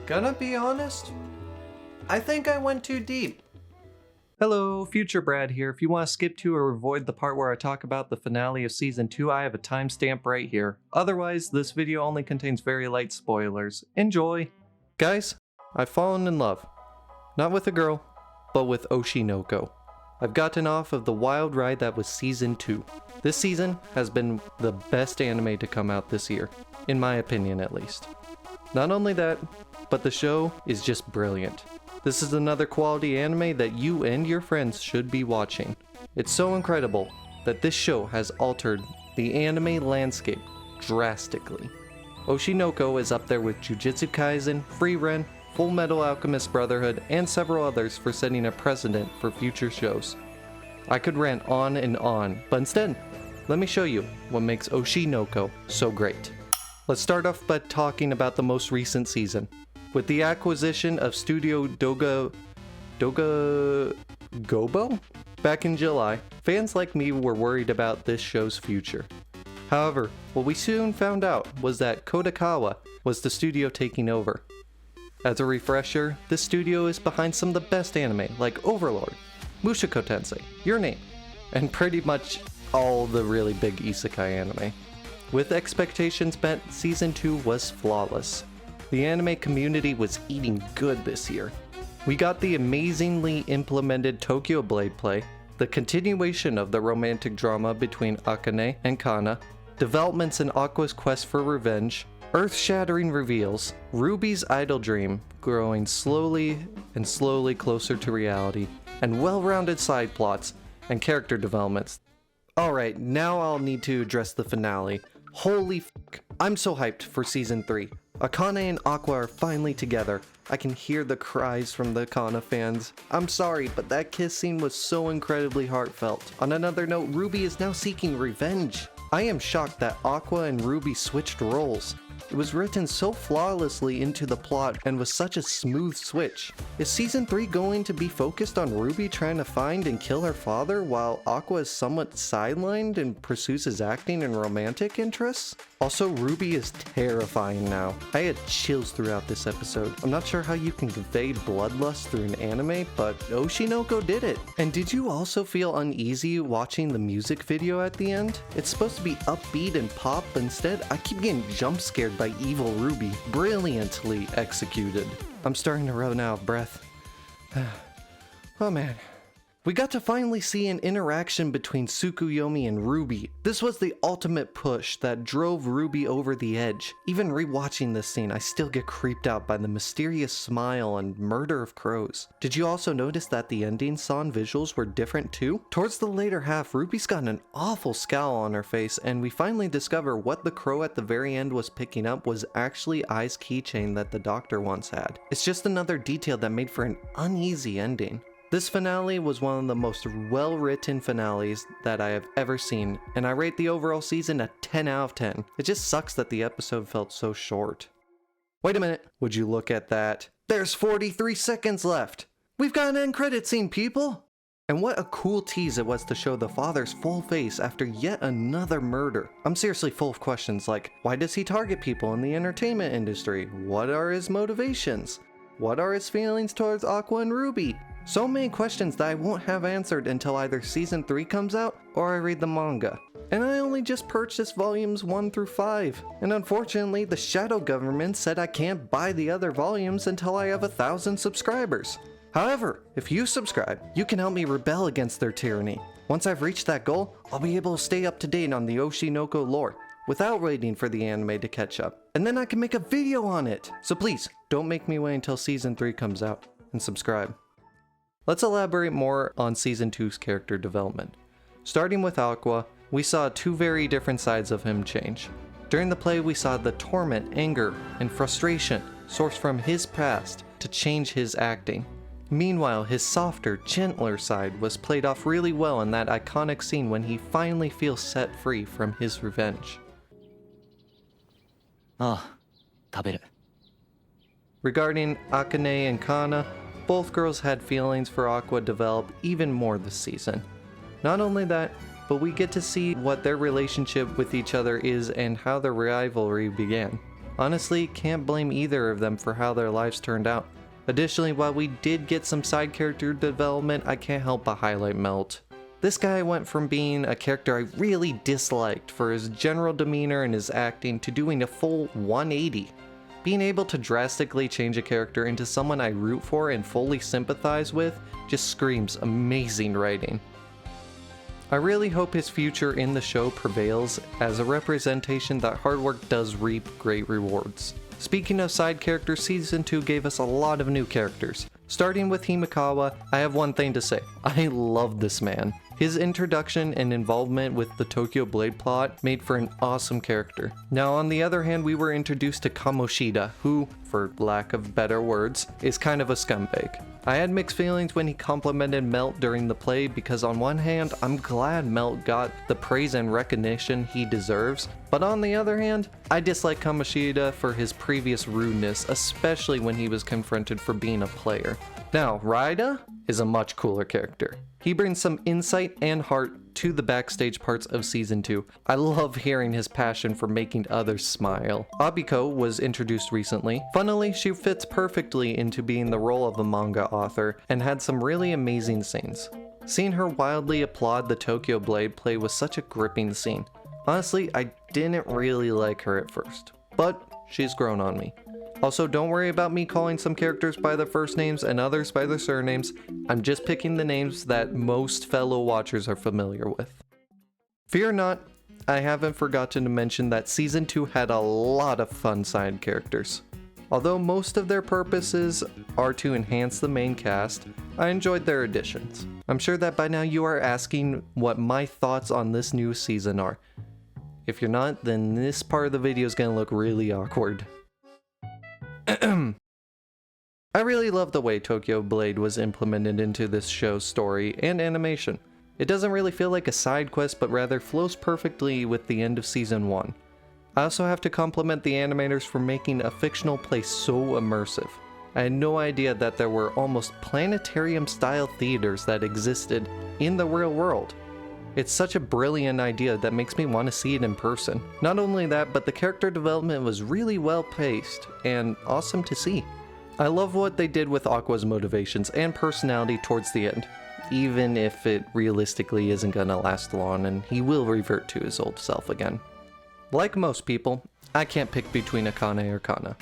Gonna be honest, I think I went too deep. Hello, Future Brad here. If you want to skip to or avoid the part where I talk about the finale of Season 2, I have a timestamp right here. Otherwise, this video only contains very light spoilers. Enjoy! Guys, I've fallen in love. Not with a girl, but with Oshi Noko. I've gotten off of the wild ride that was Season 2. This season has been the best anime to come out this year, in my opinion at least. Not only that, but the show is just brilliant. This is another quality anime that you and your friends should be watching. It's so incredible that this show has altered the anime landscape drastically. Oshi Noko is up there with Jujutsu Kaisen, Frieren, Full Metal Alchemist Brotherhood, and several others for setting a precedent for future shows. I could rant on and on, but instead, let me show you what makes Oshi Noko so great. Let's start off by talking about the most recent season. With the acquisition of Studio Doga Gobo back in July, fans like me were worried about this show's future. However, what we soon found out was that Kodakawa was the studio taking over. As a refresher, this studio is behind some of the best anime like Overlord, Mushoku Tensei, Your Name, and pretty much all the really big isekai anime. With expectations met, Season 2 was flawless. The anime community was eating good this year. We got the amazingly implemented Tokyo Blade play, the continuation of the romantic drama between Akane and Kana, developments in Aqua's quest for revenge, earth-shattering reveals, Ruby's idol dream growing slowly closer to reality, and well-rounded side plots and character developments. Alright, now I'll need to address the finale. Holy fuck, I'm so hyped for Season 3. Akane and Aqua are finally together. I can hear the cries from the Kana fans. I'm sorry, but that kiss scene was so incredibly heartfelt. On another note, Ruby is now seeking revenge. I am shocked that Aqua and Ruby switched roles. It was written so flawlessly into the plot and was such a smooth switch. Is Season 3 going to be focused on Ruby trying to find and kill her father while Aqua is somewhat sidelined and pursues his acting and romantic interests? Also, Ruby is terrifying now. I had chills throughout this episode. I'm not sure how you can convey bloodlust through an anime, but Oshi Noko did it. And did you also feel uneasy watching the music video at the end? It's supposed to be upbeat and pop, but instead I keep getting jump scared by evil Ruby. Brilliantly executed. I'm starting to run out of breath. Oh man. We got to finally see an interaction between Tsukuyomi and Ruby. This was the ultimate push that drove Ruby over the edge. Even rewatching this scene, I still get creeped out by the mysterious smile and murder of crows. Did you also notice that the ending song visuals were different too? Towards the later half, Ruby's got an awful scowl on her face, and we finally discover what the crow at the very end was picking up was actually Ai's keychain that the doctor once had. It's just another detail that made for an uneasy ending. This finale was one of the most well-written finales that I have ever seen, and I rate the overall season a 10 out of 10. It just sucks that the episode felt so short. Wait a minute, would you look at that? There's 43 seconds left! We've got an end credit scene, people! And what a cool tease it was to show the father's full face after yet another murder. I'm seriously full of questions like, why does he target people in the entertainment industry? What are his motivations? What are his feelings towards Aqua and Ruby? So many questions that I won't have answered until either Season 3 comes out or I read the manga. And I only just purchased volumes 1 through 5. And unfortunately, the shadow government said I can't buy the other volumes until I have 1,000 subscribers. However, if you subscribe, you can help me rebel against their tyranny. Once I've reached that goal, I'll be able to stay up to date on the Oshi Noko lore without waiting for the anime to catch up. And then I can make a video on it. So please, don't make me wait until Season 3 comes out, and subscribe. Let's elaborate more on Season 2's character development. Starting with Aqua, we saw two very different sides of him change. During the play, we saw the torment, anger, and frustration sourced from his past to change his acting. Meanwhile, his softer, gentler side was played off really well in that iconic scene when he finally feels set free from his revenge. Regarding Akane and Kana, both girls had feelings for Aqua develop even more this season. Not only that, but we get to see what their relationship with each other is and how their rivalry began. Honestly, can't blame either of them for how their lives turned out. Additionally, while we did get some side character development, I can't help but highlight Melt. This guy went from being a character I really disliked for his general demeanor and his acting to doing a full 180. Being able to drastically change a character into someone I root for and fully sympathize with just screams amazing writing. I really hope his future in the show prevails as a representation that hard work does reap great rewards. Speaking of side characters, Season 2 gave us a lot of new characters. Starting with Himekawa, I have one thing to say. I love this man. His introduction and involvement with the Tokyo Blade plot made for an awesome character. Now on the other hand, we were introduced to Kamoshida, who, for lack of better words, is kind of a scumbag. I had mixed feelings when he complimented Melt during the play because on one hand, I'm glad Melt got the praise and recognition he deserves, but on the other hand, I dislike Kamoshida for his previous rudeness, especially when he was confronted for being a player. Now, Raida is a much cooler character. He brings some insight and heart to the backstage parts of Season 2. I love hearing his passion for making others smile. Abiko was introduced recently. Funnily, she fits perfectly into being the role of a manga author and had some really amazing scenes. Seeing her wildly applaud the Tokyo Blade play was such a gripping scene. Honestly, I didn't really like her at first, but she's grown on me. Also, don't worry about me calling some characters by their first names and others by their surnames. I'm just picking the names that most fellow watchers are familiar with. Fear not, I haven't forgotten to mention that Season 2 had a lot of fun side characters. Although most of their purposes are to enhance the main cast, I enjoyed their additions. I'm sure that by now you are asking what my thoughts on this new season are. If you're not, then this part of the video is going to look really awkward. I really love the way Tokyo Blade was implemented into this show's story and animation. It doesn't really feel like a side quest, but rather flows perfectly with the end of Season 1. I also have to compliment the animators for making a fictional place so immersive. I had no idea that there were almost planetarium-style theaters that existed in the real world. It's such a brilliant idea that makes me want to see it in person. Not only that, but the character development was really well paced and awesome to see. I love what they did with Aqua's motivations and personality towards the end, even if it realistically isn't gonna last long and he will revert to his old self again. Like most people, I can't pick between Akane or Kana.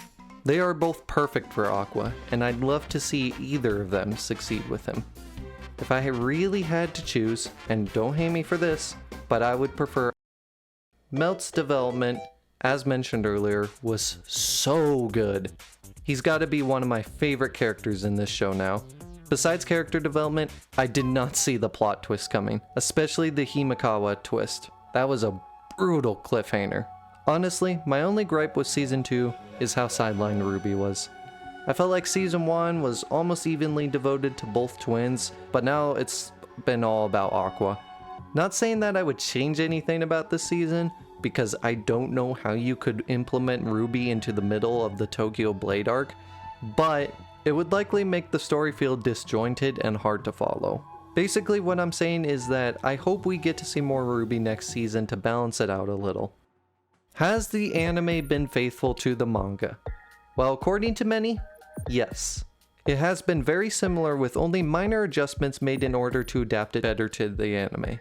They are both perfect for Aqua, and I'd love to see either of them succeed with him. If I had really had to choose, and don't hate me for this, but I would prefer Melt's development, as mentioned earlier, was so good. He's got to be one of my favorite characters in this show now. Besides character development, I did not see the plot twist coming, especially the Himekawa twist. That was a brutal cliffhanger. Honestly, my only gripe with Season 2 is how sidelined Ruby was. I felt like Season 1 was almost evenly devoted to both twins, but now it's been all about Aqua. Not saying that I would change anything about this season, because I don't know how you could implement Ruby into the middle of the Tokyo Blade arc, but it would likely make the story feel disjointed and hard to follow. Basically what I'm saying is that I hope we get to see more Ruby next season to balance it out a little. Has the anime been faithful to the manga? Well, according to many, yes. It has been very similar with only minor adjustments made in order to adapt it better to the anime.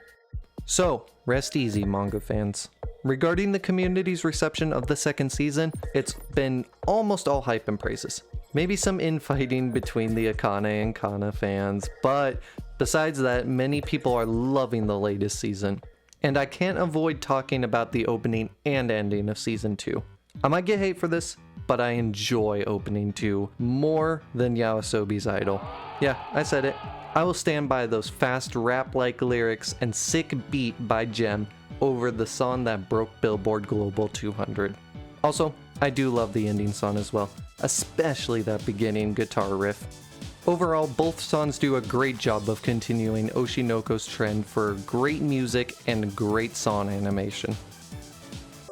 So, rest easy, manga fans. Regarding the community's reception of the second season, it's been almost all hype and praises. Maybe some infighting between the Akane and Kana fans, but besides that, many people are loving the latest season. And I can't avoid talking about the opening and ending of Season 2. I might get hate for this, but I enjoy opening 2 more than Yaosobi's Idol. Yeah, I said it. I will stand by those fast rap-like lyrics and sick beat by Gem over the song that broke Billboard Global 200. Also, I do love the ending song as well, especially that beginning guitar riff. Overall, both songs do a great job of continuing Oshinoko's trend for great music and great song animation.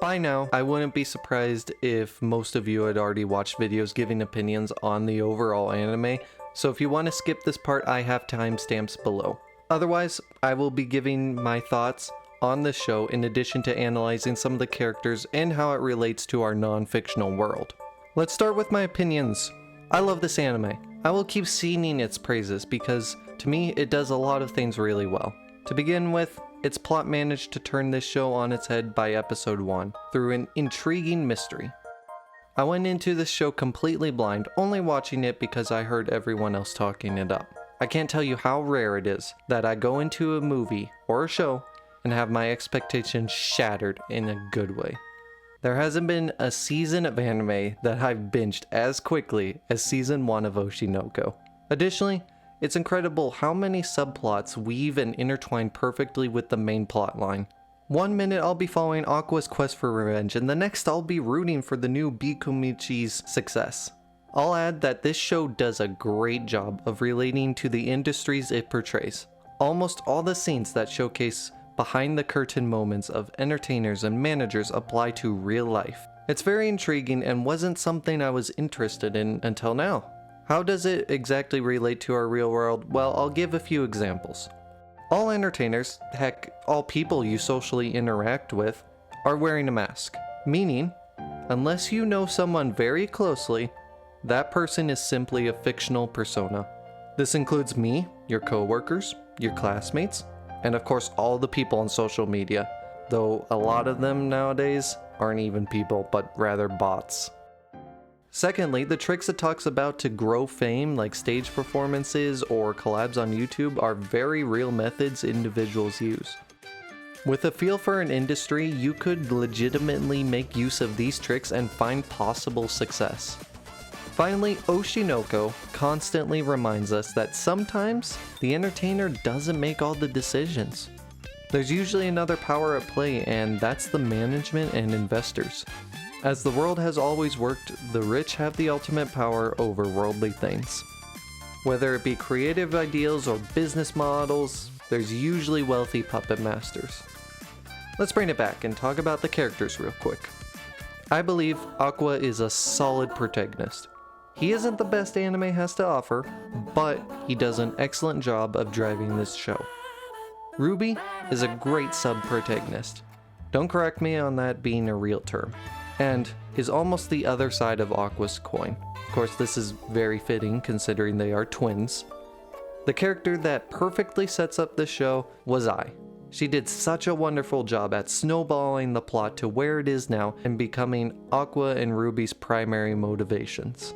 By now, I wouldn't be surprised if most of you had already watched videos giving opinions on the overall anime, so if you want to skip this part, I have timestamps below. Otherwise, I will be giving my thoughts on this show in addition to analyzing some of the characters and how it relates to our non-fictional world. Let's start with my opinions. I love this anime. I will keep singing its praises because, to me, it does a lot of things really well. To begin with, its plot managed to turn this show on its head by episode 1 through an intriguing mystery. I went into this show completely blind, only watching it because I heard everyone else talking it up. I can't tell you how rare it is that I go into a movie or a show and have my expectations shattered in a good way. There hasn't been a season of anime that I've binged as quickly as season 1 of Oshi no Ko. Additionally, it's incredible how many subplots weave and intertwine perfectly with the main plot line. One minute I'll be following Aqua's quest for revenge, and the next I'll be rooting for the new Bikumichi's success. I'll add that this show does a great job of relating to the industries it portrays. Almost all the scenes that showcase behind the curtain moments of entertainers and managers apply to real life. It's very intriguing and wasn't something I was interested in until now. How does it exactly relate to our real world? Well, I'll give a few examples. All entertainers, heck, all people you socially interact with, are wearing a mask. Meaning, unless you know someone very closely, that person is simply a fictional persona. This includes me, your coworkers, your classmates, and of course all the people on social media, though a lot of them nowadays aren't even people, but rather bots. Secondly, the tricks it talks about to grow fame, like stage performances or collabs on YouTube, are very real methods individuals use. With a feel for an industry, you could legitimately make use of these tricks and find possible success. Finally, Oshi no Ko constantly reminds us that sometimes the entertainer doesn't make all the decisions. There's usually another power at play, and that's the management and investors. As the world has always worked, the rich have the ultimate power over worldly things. Whether it be creative ideals or business models, there's usually wealthy puppet masters. Let's bring it back and talk about the characters real quick. I believe Aqua is a solid protagonist. He isn't the best anime has to offer, but he does an excellent job of driving this show. Ruby is a great sub-protagonist. Don't correct me on that being a real term. And is almost the other side of Aqua's coin. Of course, this is very fitting considering they are twins. The character that perfectly sets up the show was Ai. She did such a wonderful job at snowballing the plot to where it is now and becoming Aqua and Ruby's primary motivations.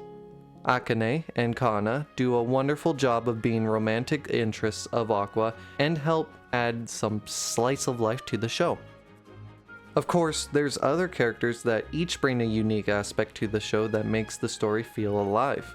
Akane and Kana do a wonderful job of being romantic interests of Aqua and help add some slice of life to the show. Of course, there's other characters that each bring a unique aspect to the show that makes the story feel alive.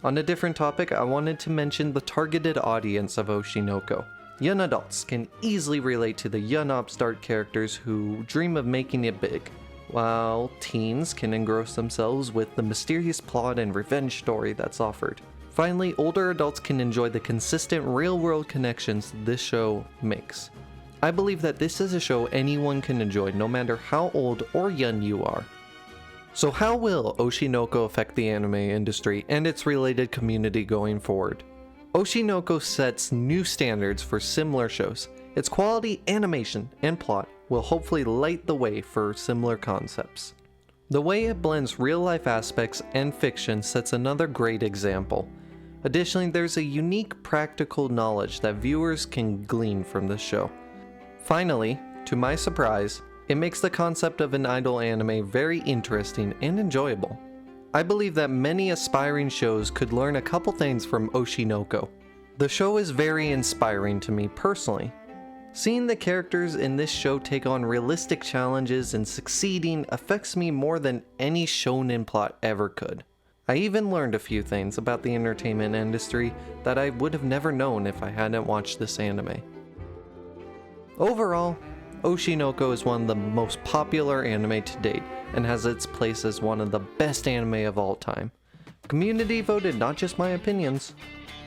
On a different topic, I wanted to mention the targeted audience of Oshi no Ko. Young adults can easily relate to the young upstart characters who dream of making it big, while teens can engross themselves with the mysterious plot and revenge story that's offered. Finally, older adults can enjoy the consistent real-world connections this show makes. I believe that this is a show anyone can enjoy no matter how old or young you are. So how will Oshi no Ko affect the anime industry and its related community going forward? Oshi no Ko sets new standards for similar shows. Its quality, animation, and plot will hopefully light the way for similar concepts. The way it blends real-life aspects and fiction sets another great example. Additionally, there's a unique practical knowledge that viewers can glean from this show. Finally, to my surprise, it makes the concept of an idol anime very interesting and enjoyable. I believe that many aspiring shows could learn a couple things from Oshi no Ko. The show is very inspiring to me personally. Seeing the characters in this show take on realistic challenges and succeeding affects me more than any shonen plot ever could. I even learned a few things about the entertainment industry that I would have never known if I hadn't watched this anime. Overall, Oshi no Ko is one of the most popular anime to date and has its place as one of the best anime of all time. Community voted not just my opinions.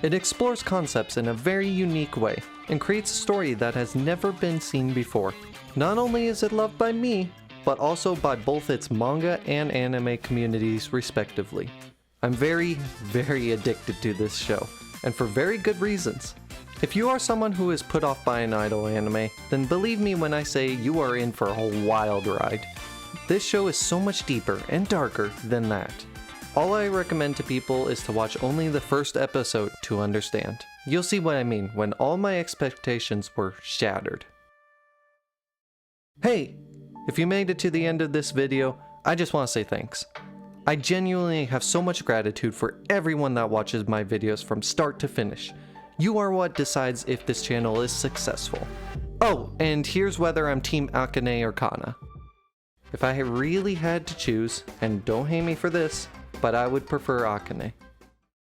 It explores concepts in a very unique way and creates a story that has never been seen before. Not only is it loved by me, but also by both its manga and anime communities respectively. I'm very, very addicted to this show, and for very good reasons. If you are someone who is put off by an idol anime, then believe me when I say you are in for a wild ride. This show is so much deeper and darker than that. All I recommend to people is to watch only the first episode to understand. You'll see what I mean when all my expectations were shattered. Hey! If you made it to the end of this video, I just want to say thanks. I genuinely have so much gratitude for everyone that watches my videos from start to finish. You are what decides if this channel is successful. Oh, and here's whether I'm Team Akane or Kana. If I really had to choose, and don't hate me for this, but I would prefer Akane.